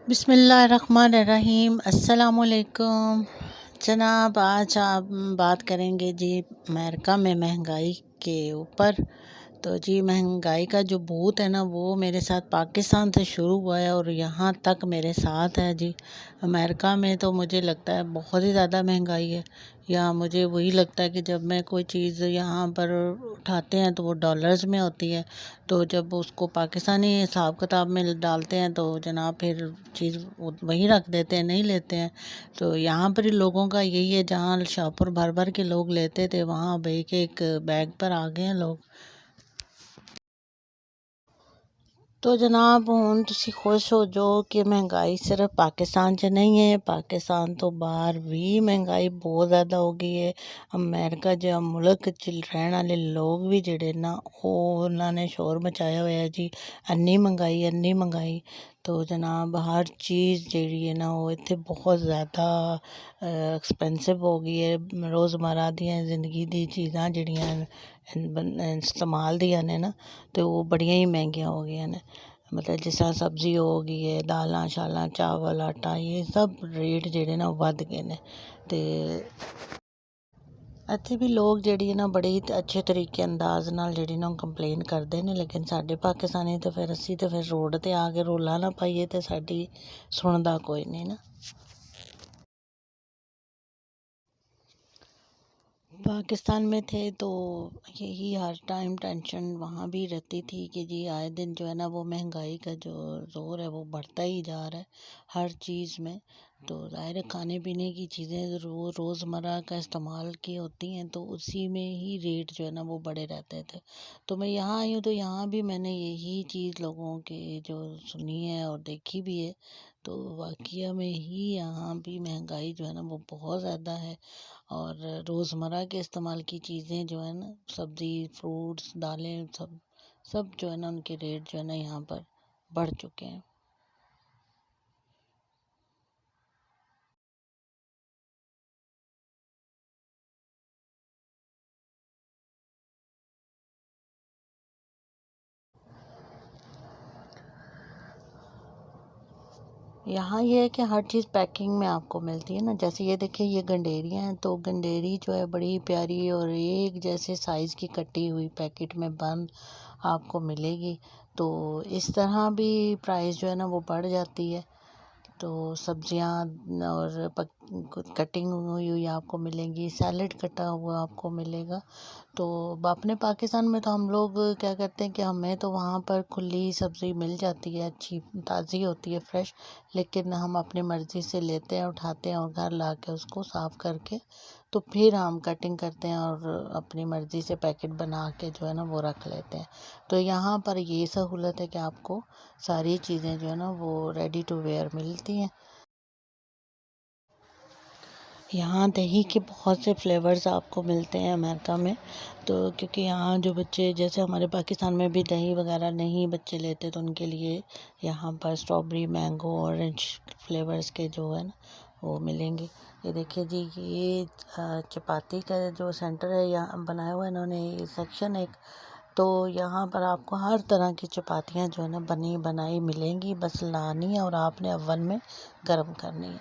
बिस्मिल्लाहिर्रहमानिर्रहीम। अस्सलामुअलैकुम। जनाब, आज आप बात करेंगे जी अमेरिका में महंगाई के ऊपर। तो जी महंगाई का जो भूत है ना, वो मेरे साथ पाकिस्तान से शुरू हुआ है और यहाँ तक मेरे साथ है जी। अमेरिका में तो मुझे लगता है बहुत ही ज़्यादा महंगाई है। यहाँ मुझे वही लगता है कि जब मैं कोई चीज़ यहाँ पर उठाते हैं तो वो डॉलर्स में होती है, तो जब उसको पाकिस्तानी हिसाब किताब में डालते हैं तो जनाब फिर चीज़ वहीं रख देते हैं, नहीं लेते हैं। तो यहाँ पर ही लोगों का यही है, जहाँ शॉपर भर भर के लोग लेते थे वहाँ अब एक बैग पर आ गए हैं लोग। तो जनाब ਹੁਣ ਤੁਸੀਂ खुश हो जो कि महंगाई सिर्फ पाकिस्तान 'ਚ नहीं है, पाकिस्तान तो बाहर भी महंगाई बहुत ज़्यादा हो गई है। अमेरिका जिहा मुल्क 'ਚ रहਣ वाले लोग भी ਜਿਹੜੇ ना ਉਹਨਾਂ ਨੇ शोर मचाया होया है जी। ਇੰਨੀ महंगाई तो जनाब हर चीज़ ਜਿਹੜੀ है ना वो इत्थे बहुत ज़्यादा एक्सपेंसिव हो गई है। रोज़मर्रा ਦੀਆਂ ज़िंदगी दी चीज़ां ਜਿਹੜੀਆਂ इस्तेमाल ਦੀਆਂ ने ना तो वो बड़ियां ही महंगियां हो गई ने। मतलब जिस तरह सब्जी हो गई है, दालां शालां चावल आटा, ये सब रेट जेह्ड़े ना वध गए ने। ते ਇੱਥੇ भी लोग ਜਿਹੜੀ है ना बड़े ही अच्छे तरीके अंदाज ਨਾਲ ਜਿਹੜੀ ਨਾ ਕੰਪਲੇਨ ਕਰਦੇ ਨੇ, लेकिन ਸਾਡੇ पाकिस्तानी तो फिर ਅਸੀਂ तो फिर रोड ते आके रौला ना पाइए तो साडी सुनदा कोई नहीं ना। पाकिस्तान में थे तो यही हर टाइम टेंशन वहाँ भी रहती थी कि जी आए दिन जो है ना वो महंगाई का जो ज़ोर है वो बढ़ता ही जा रहा है हर चीज़ में। तो ज़ाहिर है खाने पीने की चीज़ें रोज़मर्रा का इस्तेमाल की होती हैं तो उसी में ही रेट जो है ना वो बढ़े रहते थे। तो मैं यहाँ आई हूँ तो यहाँ भी मैंने यही चीज़ लोगों के जो सुनी है और देखी भी है। तो वाक़या में ही यहाँ भी महंगाई जो है ना वो बहुत ज़्यादा है। और रोज़मर्रा के इस्तेमाल की चीज़ें जो है ना, सब्ज़ी फ्रूट्स दालें सब सब जो है ना उनके रेट जो है ना यहाँ पर बढ़ चुके हैं। यहाँ ये है कि हर चीज़ पैकिंग में आपको मिलती है ना। जैसे ये देखिए ये गंडेरियाँ हैं, तो गंडेरी जो है बड़ी प्यारी और एक जैसे साइज़ की कटी हुई पैकेट में बंद आपको मिलेगी। तो इस तरह भी प्राइस जो है ना वो बढ़ जाती है। तो सब्जियां और कटिंग हुई हुई आपको मिलेंगी, सैलेड कटा हुआ आपको मिलेगा। तो अपने पाकिस्तान में तो हम लोग क्या करते हैं कि हमें तो वहाँ पर खुली सब्ज़ी मिल जाती है, अच्छी ताज़ी होती है फ्रेश। लेकिन हम अपनी मर्ज़ी से लेते हैं, उठाते हैं और घर ला के उसको साफ़ करके तो फिर हम कटिंग करते हैं और अपनी मर्ज़ी से पैकेट बना के जो है ना वो रख लेते हैं। तो यहाँ पर ये सहूलत है कि आपको सारी चीज़ें जो है ना वो रेडी टू वेयर मिलती हैं। यहाँ दही के बहुत से फ्लेवर्स आपको मिलते हैं अमेरिका में। तो क्योंकि यहाँ जो बच्चे जैसे हमारे पाकिस्तान में भी दही वगैरह नहीं बच्चे लेते तो उनके लिए यहाँ पर स्ट्रॉबेरी मैंगो ऑरेंज फ्लेवर्स के जो है ना वो मिलेंगे। ये देखिए जी ये चपाती का जो सेंटर है यहाँ बनाया हुआ है इन्होंने, ये सेक्शन एक। तो यहाँ पर आपको हर तरह की चपातियाँ जो है ना बनी बनाई मिलेंगी, बस लानी है और आपने अवन में गर्म करनी है।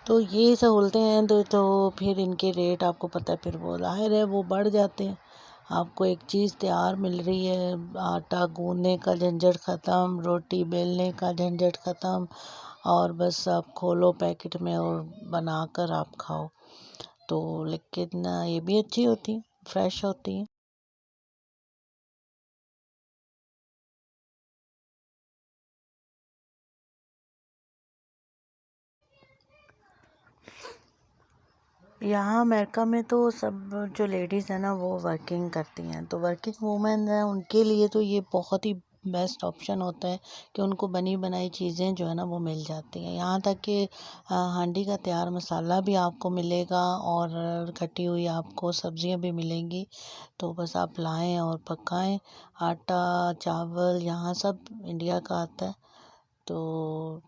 तो ये सहूलतें हैं तो फिर इनके रेट आपको पता है फिर वो ज़ाहिर है वो बढ़ जाते हैं। आपको एक चीज़ तैयार मिल रही है, आटा गूँदने का झंझट ख़त्म, रोटी बेलने का झंझट ख़त्म और बस आप खोलो पैकेट में और बनाकर आप खाओ। तो लेकिन ये भी अच्छी होती हैं, फ्रेश होती हैं। यहाँ अमेरिका में तो सब जो लेडीज़ हैं ना वो वर्किंग करती हैं, तो वर्किंग वूमेन हैं उनके लिए तो ये बहुत ही बेस्ट ऑप्शन होता है कि उनको बनी बनाई चीज़ें जो है ना वो मिल जाती हैं। यहाँ तक कि हांडी का तैयार मसाला भी आपको मिलेगा और कटी हुई आपको सब्जियां भी मिलेंगी। तो बस आप लाएं और पकाएं। आटा चावल यहाँ सब इंडिया का आता है। तो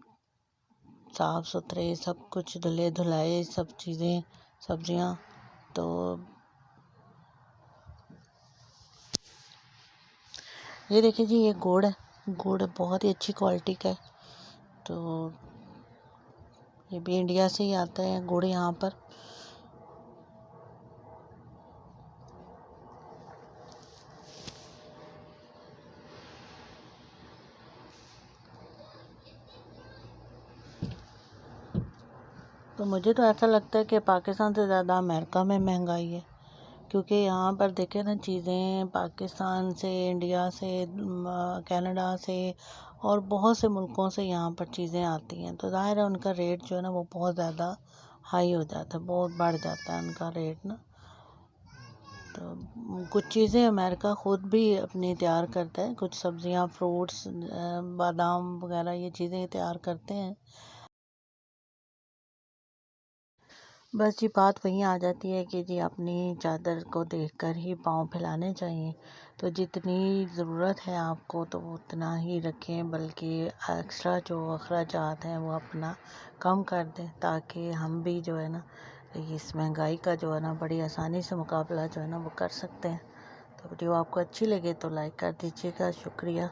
साफ़ सुथरे सब कुछ धुले धुलाए सब चीज़ें सब्जियां। तो ये देखिए जी ये गुड़ है, गुड़ बहुत ही अच्छी क्वालिटी का है। तो ये भी इंडिया से ही आता है गुड़ यहाँ पर। तो मुझे तो ऐसा लगता है कि पाकिस्तान से ज़्यादा अमेरिका में महंगाई है, क्योंकि यहाँ पर देखें ना, चीज़ें पाकिस्तान से, इंडिया से, कनाडा से और बहुत से मुल्कों से यहाँ पर चीज़ें आती हैं, तो ज़ाहिर है उनका रेट जो है ना वो बहुत ज़्यादा हाई हो जाता है, बहुत बढ़ जाता है उनका रेट ना। तो कुछ चीज़ें अमेरिका ख़ुद भी अपनी तैयार करता है, कुछ सब्ज़ियाँ, फ्रूट्स, बादाम वगैरह ये चीज़ें तैयार करते हैं। बस जी बात वहीं आ जाती है कि जी अपनी चादर को देखकर ही पाँव फैलाने चाहिए। तो जितनी ज़रूरत है आपको तो उतना ही रखें, बल्कि एक्स्ट्रा जो अखराजात हैं वो अपना कम कर दें, ताकि हम भी जो है ना इस महंगाई का जो है ना बड़ी आसानी से मुकाबला जो है ना वो कर सकते हैं। तो वीडियो आपको अच्छी लगे तो लाइक कर दीजिएगा। शुक्रिया।